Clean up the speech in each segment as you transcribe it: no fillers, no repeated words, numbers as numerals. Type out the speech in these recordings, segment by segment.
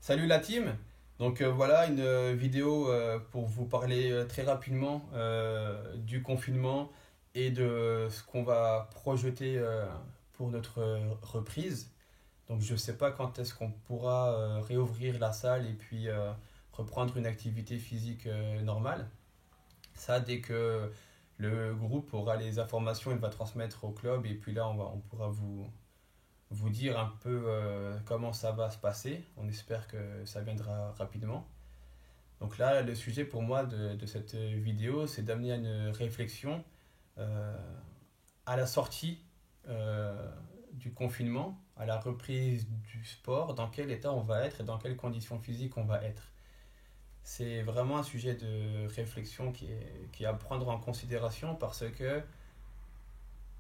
Salut la team! Donc voilà une vidéo pour vous parler très rapidement du confinement et de ce qu'on va projeter pour notre reprise. Donc je ne sais pas quand est-ce qu'on pourra réouvrir la salle et puis reprendre une activité physique normale. Ça, dès que le groupe aura les informations, il va transmettre au club et puis là on pourra vous dire un peu comment ça va se passer. On espère que ça viendra rapidement. Donc là, le sujet pour moi de cette vidéo, c'est d'amener à une réflexion euh, à la sortie du confinement, à la reprise du sport, dans quel état on va être et dans quelles conditions physiques on va être. C'est vraiment un sujet de réflexion qui est à prendre en considération parce que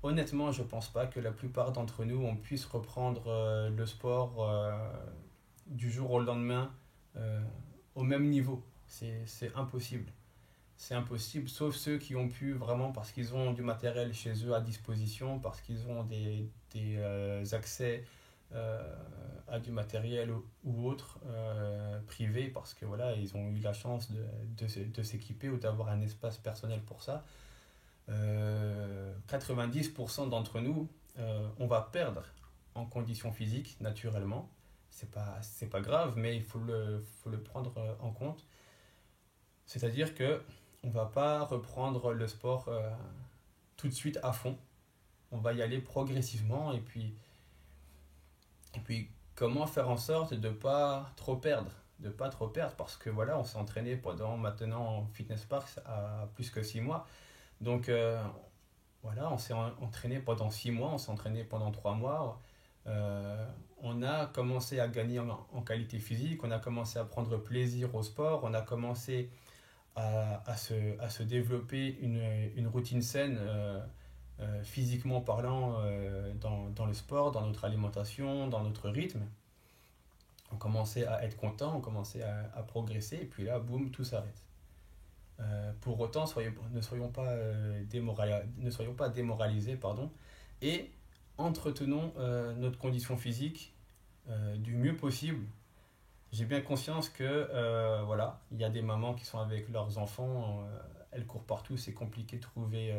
honnêtement, je pense pas que la plupart d'entre nous on puisse reprendre le sport du jour au lendemain euh, au même niveau. C'est impossible. C'est impossible, sauf ceux qui ont pu vraiment parce qu'ils ont du matériel chez eux à disposition, parce qu'ils ont des accès euh, à du matériel ou autre privé, parce que voilà, ils ont eu la chance de s'équiper ou d'avoir un espace personnel pour ça. 90% d'entre nous, on va perdre en conditions physiques naturellement. C'est pas grave, mais il faut le prendre en compte. C'est-à-dire que on va pas reprendre le sport tout de suite à fond. On va y aller progressivement et puis comment faire en sorte de pas trop perdre, de pas trop perdre parce que voilà, on s'est entraîné pendant maintenant en fitness park à plus que 6 mois. Donc voilà, on s'est entraîné pendant 6 mois, on s'est entraîné pendant 3 mois. On a commencé à gagner en qualité physique, on a commencé à prendre plaisir au sport, on a commencé à se développer une routine saine physiquement parlant dans le sport, dans notre alimentation, dans notre rythme. On commençait à être content, on commençait à progresser et puis là, boum, tout s'arrête. Pour autant, ne soyons pas démoralisés, pardon, et entretenons notre condition physique du mieux possible. J'ai bien conscience que voilà, il y a des mamans qui sont avec leurs enfants, elles courent partout, c'est compliqué de trouver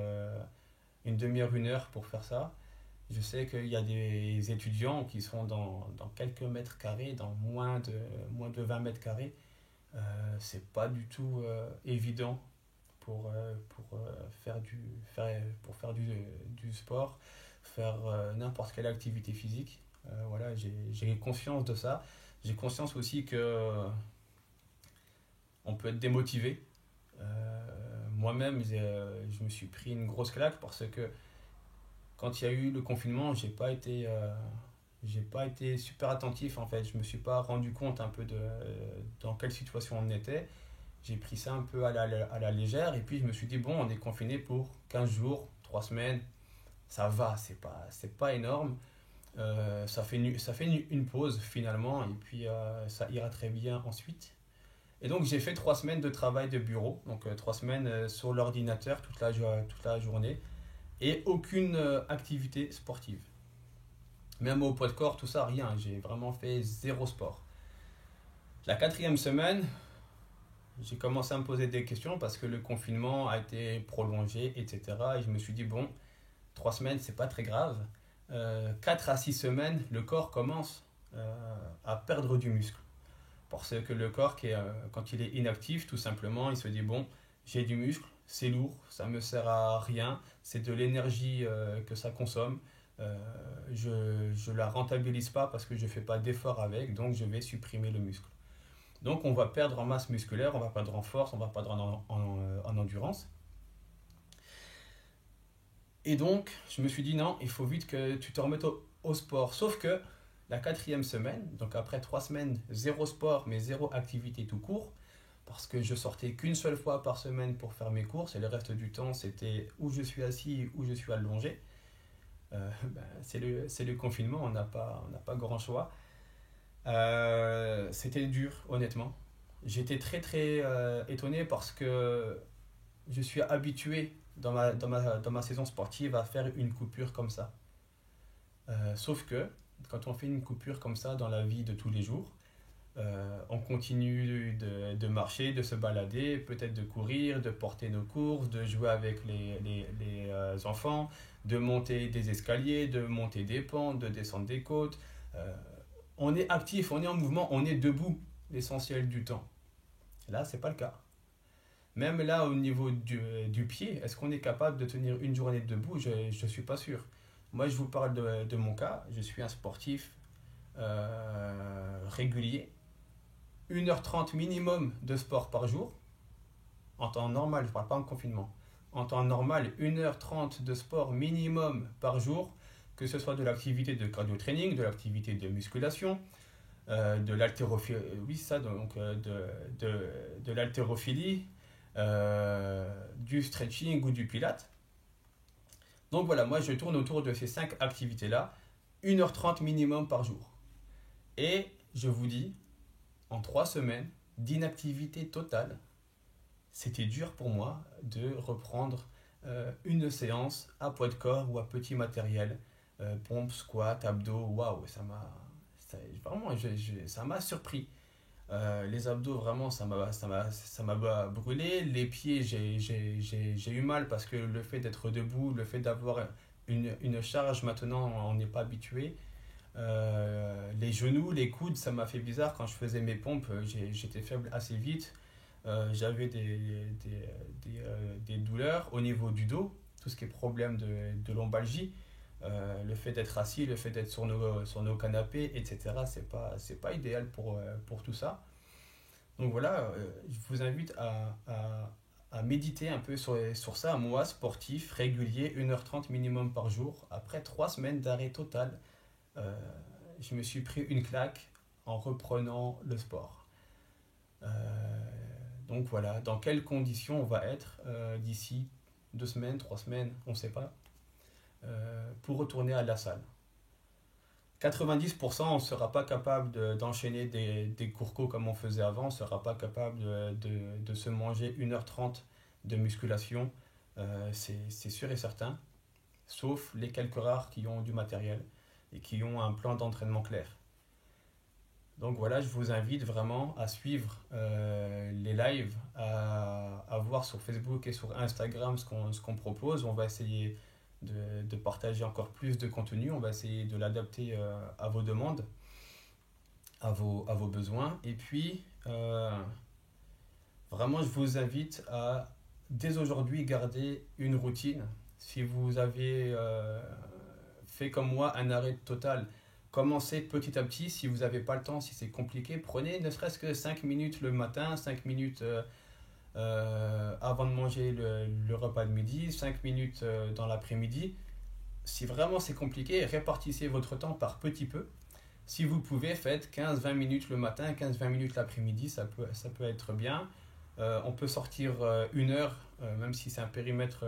une demi-heure, une heure pour faire ça. Je sais qu'il y a des étudiants qui sont dans quelques mètres carrés, dans moins de 20 mètres carrés. C'est pas du tout évident pour faire du sport, faire n'importe quelle activité physique. Voilà, j'ai conscience de ça. J'ai conscience aussi que on peut être démotivé. Moi-même, je me suis pris une grosse claque parce que quand il y a eu le confinement, j'ai pas été super attentif en fait. Je me suis pas rendu compte un peu dans quelle situation on était. J'ai pris ça un peu à la légère et puis je me suis dit, bon, on est confiné pour 15 jours, 3 semaines, ça va, c'est pas énorme. Ça fait une pause finalement et puis ça ira très bien ensuite. Et donc j'ai fait 3 semaines de travail de bureau, donc 3 semaines sur l'ordinateur toute la journée et aucune activité sportive. Même au poids de corps, tout ça, rien. J'ai vraiment fait zéro sport. La quatrième semaine, j'ai commencé à me poser des questions parce que le confinement a été prolongé, etc. Et je me suis dit, bon, 3 semaines, c'est pas très grave. 4 à 6 semaines, le corps commence à perdre du muscle. Parce que le corps, quand il est inactif, tout simplement, il se dit, bon, j'ai du muscle, c'est lourd, ça me sert à rien, c'est de l'énergie que ça consomme. Je la rentabilise pas parce que je fais pas d'effort avec, donc je vais supprimer le muscle. Donc on va perdre en masse musculaire, on va perdre en force, on va perdre en endurance. Et donc je me suis dit non, il faut vite que tu te remettes au sport. Sauf que la quatrième semaine, donc après 3 semaines, zéro sport mais zéro activité tout court, parce que je sortais qu'une seule fois par semaine pour faire mes courses et le reste du temps c'était où je suis assis ou je suis allongé. C'est le confinement, on n'a pas grand choix. C'était dur, honnêtement. J'étais très étonné parce que je suis habitué dans ma saison sportive à faire une coupure comme ça. Sauf que quand on fait une coupure comme ça dans la vie de tous les jours, On continue de marcher, de se balader, peut-être de courir, de porter nos courses, de jouer avec les enfants, de monter des escaliers, de monter des pentes, de descendre des côtes. Euh, on est actif, on est en mouvement, on est debout l'essentiel du temps. Là, c'est pas le cas. Même là, au niveau du pied, est-ce qu'on est capable de tenir une journée debout? Je ne suis pas sûr. Moi, je vous parle de mon cas. Je suis un sportif régulier. 1h30 minimum de sport par jour. En temps normal, je ne parle pas en confinement. En temps normal, 1h30 de sport minimum par jour, que ce soit de l'activité de cardio-training, de l'activité de musculation, de l'haltérophilie, oui, ça, donc, de l'haltérophilie, du stretching ou du pilate. Donc voilà, moi je tourne autour de ces 5 activités-là, 1h30 minimum par jour. Et je vous dis, en 3 semaines d'inactivité totale, c'était dur pour moi de reprendre une séance à poids de corps ou à petit matériel, pompe, squat, abdos, waouh, vraiment, ça m'a surpris. Les abdos, vraiment, ça m'a brûlé. Les pieds, j'ai eu mal parce que le fait d'être debout, le fait d'avoir une charge, maintenant, on n'est pas habitué. Les genoux, les coudes, ça m'a fait bizarre quand je faisais mes pompes. J'étais faible assez vite. J'avais des douleurs au niveau du dos, tout ce qui est problème de lombalgie. Le fait d'être assis, le fait d'être sur nos canapés, etc., c'est pas idéal pour tout ça. Donc voilà, je vous invite à méditer un peu sur ça. Moi, sportif, régulier, 1h30 minimum par jour. Après 3 semaines d'arrêt total, euh, je me suis pris une claque en reprenant le sport. Euh, donc voilà, dans quelles conditions on va être d'ici 2 semaines, 3 semaines, on ne sait pas, pour retourner à la salle. 90%, on ne sera pas capable d'enchaîner des cours comme on faisait avant, on ne sera pas capable de se manger 1h30 de musculation, c'est sûr et certain, sauf les quelques rares qui ont du matériel et qui ont un plan d'entraînement clair. Donc voilà, je vous invite vraiment à suivre les lives, à voir sur Facebook et sur Instagram ce qu'on propose. On va essayer de partager encore plus de contenu. On va essayer de l'adapter à vos demandes, à vos besoins. Et puis, vraiment, je vous invite à, dès aujourd'hui, garder une routine. Si vous avez fait comme moi un arrêt total, commencez petit à petit. Si vous n'avez pas le temps, si c'est compliqué, prenez ne serait-ce que 5 minutes le matin, 5 minutes avant de manger le repas de midi, 5 minutes dans l'après-midi. Si vraiment c'est compliqué, répartissez votre temps par petit peu. Si vous pouvez, faites 15-20 minutes le matin, 15-20 minutes l'après-midi, ça peut être bien. On peut sortir 1 heure, même si c'est un périmètre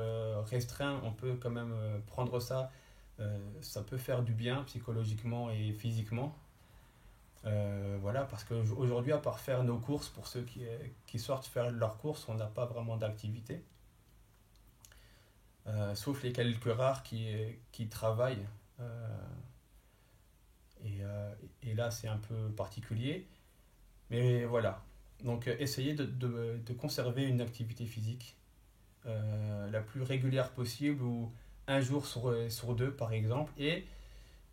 restreint, on peut quand même prendre ça. Ça peut faire du bien psychologiquement et physiquement. Voilà, parce qu'aujourd'hui, à part faire nos courses, pour ceux qui sortent faire leurs courses, on n'a pas vraiment d'activité. Sauf les quelques rares qui travaillent. Et là, c'est un peu particulier. Mais voilà. Donc, essayez de conserver une activité physique la plus régulière possible, ou un jour sur 2, par exemple. Et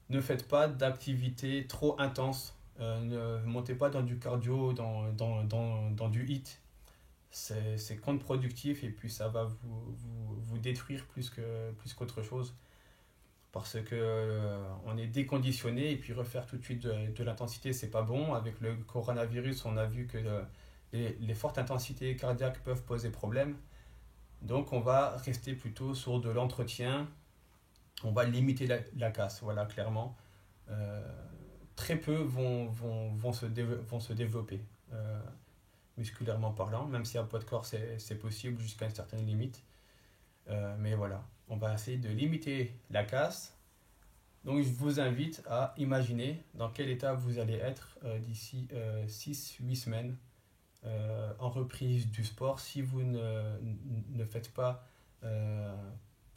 ne faites pas d'activité trop intense. Ne montez pas dans du cardio, dans du HIIT. C'est contre-productif et puis ça va vous détruire plus qu'autre chose. Parce que on est déconditionné et puis refaire tout de suite de l'intensité, c'est pas bon. Avec le coronavirus, on a vu que les fortes intensités cardiaques peuvent poser problème. Donc on va rester plutôt sur de l'entretien. On va limiter la casse, voilà, clairement. Très peu vont se développer, musculairement parlant, même si à poids de corps c'est possible jusqu'à une certaine limite. Mais voilà, on va essayer de limiter la casse. Donc je vous invite à imaginer dans quel état vous allez être d'ici 6-8 semaines en reprise du sport si vous ne faites pas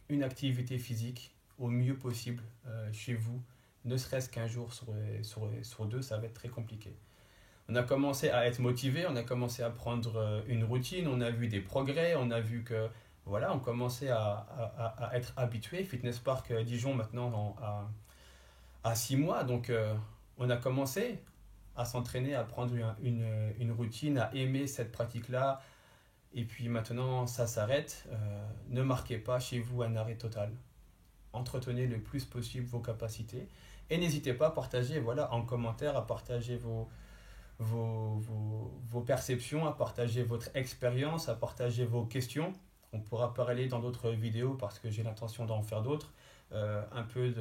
une activité physique au mieux possible chez vous, ne serait-ce qu'un jour sur 2, ça va être très compliqué. On a commencé à être motivé, on a commencé à prendre une routine, on a vu des progrès, on a vu que voilà, on commençait à être habitué. Fitness Park Dijon maintenant à 6 mois, donc on a commencé à s'entraîner, à prendre une routine, à aimer cette pratique-là. Et puis maintenant, ça s'arrête. Ne marquez pas chez vous un arrêt total. Entretenez le plus possible vos capacités. Et n'hésitez pas à partager, voilà, en commentaire, à partager vos perceptions, à partager votre expérience, à partager vos questions. On pourra parler dans d'autres vidéos parce que j'ai l'intention d'en faire d'autres. Un peu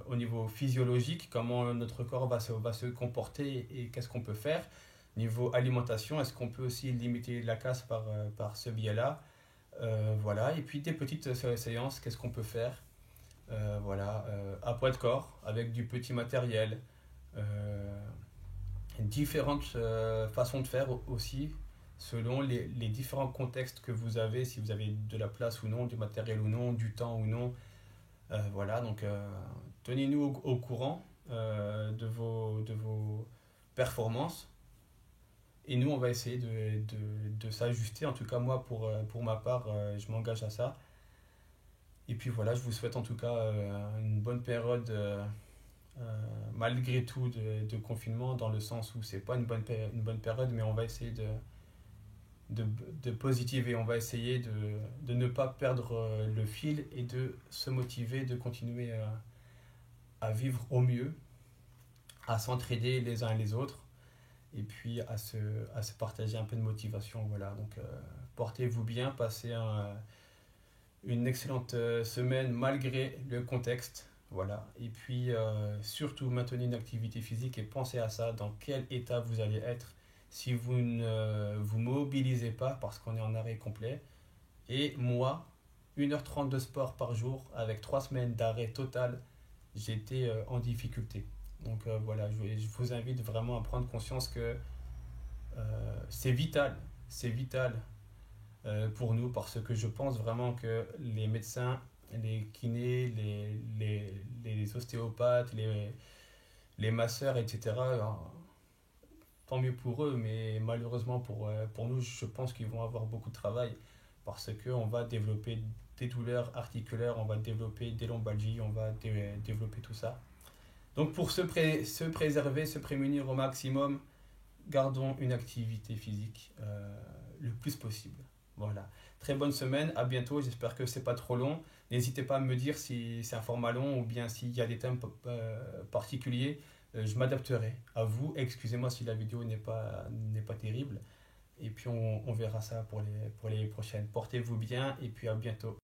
au niveau physiologique, comment notre corps va se comporter et qu'est-ce qu'on peut faire. Niveau alimentation, est-ce qu'on peut aussi limiter la casse par ce biais-là. Voilà, et puis des petites séances, qu'est-ce qu'on peut faire. Voilà, à poids de corps, avec du petit matériel. Différentes façons de faire aussi, selon les différents contextes que vous avez, si vous avez de la place ou non, du matériel ou non, du temps ou non. Voilà, donc tenez-nous au courant de vos performances. Et nous, on va essayer de s'ajuster. En tout cas, moi, pour ma part, je m'engage à ça. Et puis voilà, je vous souhaite en tout cas une bonne période, malgré tout, de confinement, dans le sens où c'est pas une bonne période, mais on va essayer de positiver. On va essayer de ne pas perdre le fil et de se motiver, de continuer à vivre au mieux, à s'entraider les uns et les autres, et puis à se partager un peu de motivation. Voilà, donc portez-vous bien, passez une excellente semaine malgré le contexte. Voilà, et puis surtout maintenez une activité physique et pensez à ça, dans quel état vous allez être si vous ne vous mobilisez pas parce qu'on est en arrêt complet. Et moi, 1h30 de sport par jour avec 3 semaines d'arrêt total, j'étais en difficulté. Donc voilà, je vous invite vraiment à prendre conscience que c'est vital pour nous, parce que je pense vraiment que les médecins, les kinés, les ostéopathes, les masseurs, etc., alors, tant mieux pour eux, mais malheureusement pour nous, je pense qu'ils vont avoir beaucoup de travail parce qu'on va développer des douleurs articulaires, on va développer des lombalgies, on va développer tout ça. Donc pour se préserver, se prémunir au maximum, gardons une activité physique le plus possible. Voilà. Très bonne semaine, à bientôt, j'espère que c'est pas trop long. N'hésitez pas à me dire si c'est un format long ou bien s'il y a des thèmes particuliers. Je m'adapterai à vous. Excusez-moi si la vidéo n'est pas terrible. Et puis on verra ça pour les prochaines. Portez-vous bien et puis à bientôt.